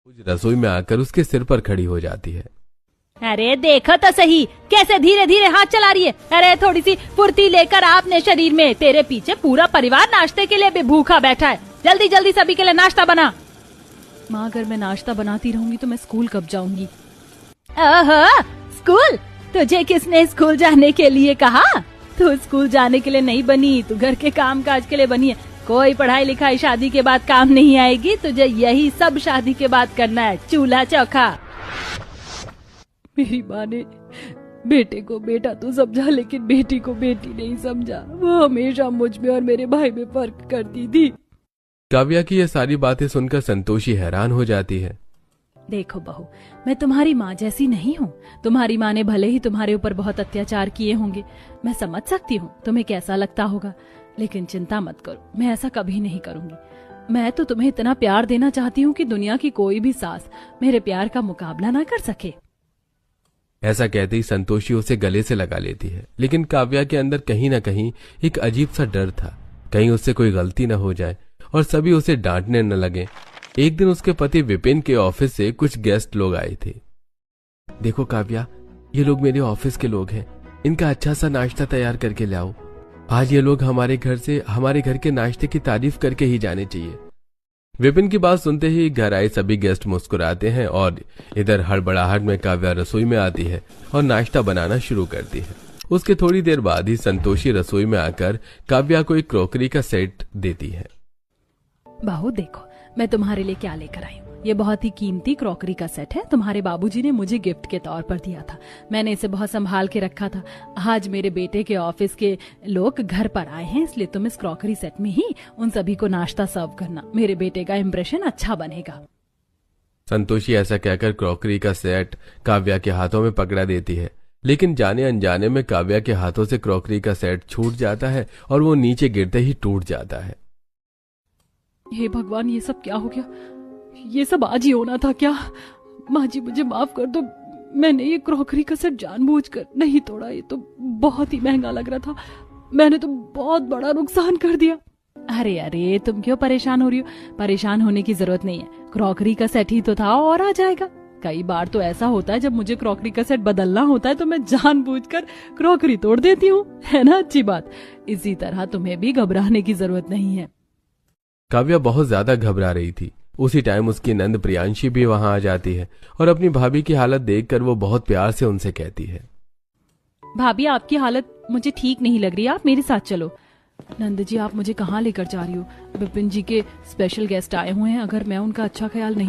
रसोई में आकर उसके सिर पर खड़ी हो जाती है। अरे देखो तो सही कैसे धीरे धीरे हाथ चला रही है। अरे थोड़ी सी फुर्ती लेकर आपने शरीर में, तेरे पीछे पूरा परिवार नाश्ते के लिए भी भूखा बैठा है। जल्दी जल्दी सभी के लिए नाश्ता बना। माँ अगर मैं नाश्ता बनाती रहूंगी तो मैं स्कूल कब जाऊंगी? ओहो, स्कूल? तुझे किसने स्कूल जाने के लिए कहा? तू स्कूल जाने के लिए नहीं बनी, तू घर के काम काज के लिए बनी है। कोई पढ़ाई लिखाई शादी के बाद काम नहीं आएगी। तुझे यही सब शादी के बाद करना है, चूल्हा चौखा। मेरी माँ ने बेटे को बेटा तो समझा, लेकिन बेटी को बेटी नहीं समझा। वो हमेशा मुझ में और मेरे भाई में फर्क करती थी। काव्या की ये सारी बातें सुनकर संतोषी हैरान हो जाती है। देखो बहू, मैं तुम्हारी माँ जैसी नहीं हूँ। तुम्हारी माँ ने भले ही तुम्हारे ऊपर बहुत अत्याचार किए होंगे, मैं समझ सकती हूँ तुम्हें कैसा लगता होगा, लेकिन चिंता मत करो, मैं ऐसा कभी नहीं करूंगी। मैं तो तुम्हें इतना प्यार देना चाहती हूँ कि दुनिया की कोई भी सास मेरे प्यार का मुकाबला ना कर सके। ऐसा कहते ही संतोषी उसे गले से लगा लेती है, लेकिन काव्या के अंदर कहीं ना कहीं एक अजीब सा डर था, कहीं उससे कोई गलती न हो जाए और सभी उसे डांटने न लगे। एक दिन उसके पति विपिन के ऑफिस से कुछ गेस्ट लोग आए थे। देखो काव्या, ये लोग मेरे ऑफिस के लोग हैं, इनका अच्छा सा नाश्ता तैयार करके लाओ। आज ये लोग हमारे घर के नाश्ते की तारीफ करके ही जाने चाहिए। विपिन की बात सुनते ही घर आए सभी गेस्ट मुस्कुराते हैं और इधर हड़बड़ाहट में काव्या रसोई में आती है और नाश्ता बनाना शुरू करती है। उसके थोड़ी देर बाद ही संतोषी रसोई में आकर काव्या को एक क्रॉकरी का सेट देती है। बहू देखो, मैं तुम्हारे लिए क्या लेकर आई हूँ। ये बहुत ही कीमती क्रॉकरी का सेट है, तुम्हारे बाबूजी ने मुझे गिफ्ट के तौर पर दिया था। मैंने इसे बहुत संभाल के रखा था। आज मेरे बेटे के ऑफिस के लोग घर पर आए हैं, इसलिए तुम इस क्रॉकरी सेट में ही उन सभी को नाश्ता सर्व करना। मेरे बेटे का इम्प्रेशन अच्छा बनेगा। संतोषी ऐसा कहकर क्रॉकरी का सेट काव्या के हाथों में पकड़ा देती है, लेकिन जाने अनजाने में काव्या के हाथों से क्रॉकरी का सेट छूट जाता है और वो नीचे गिरते ही टूट जाता है। हे भगवान, ये सब क्या हो गया? ये सब आज ही होना था क्या? माँ जी मुझे माफ कर दो, मैंने ये क्रॉकरी का सेट जानबूझकर नहीं तोड़ा। ये तो बहुत ही महंगा लग रहा था, मैंने तो बहुत बड़ा नुकसान कर दिया। अरे अरे, तुम क्यों परेशान हो रही हो? परेशान होने की जरूरत नहीं है, क्रॉकरी का सेट ही तो था और आ जाएगा। कई बार तो ऐसा होता है, जब मुझे क्रॉकरी का सेट बदलना होता है तो मैं जानबूझकर क्रॉकरी तोड़ देती हूँ, है ना अच्छी बात? इसी तरह तुम्हें भी घबराने की जरूरत नहीं है। काव्या बहुत ज्यादा घबरा रही थी। उसी टाइम उसकी नंद प्रियांशी भी वहां आ जाती है और अपनी भाभी की हालत देखकर वो बहुत प्यार से उनसे कहती है, भाभी आपकी हालत मुझे ठीक नहीं लग रही, आप मेरे साथ चलो। नंद जी, आप मुझे कहाँ लेकर जा रही हो? विपिन जी के स्पेशल गेस्ट आए हुए हैं, अगर मैं उनका अच्छा ख्याल नहीं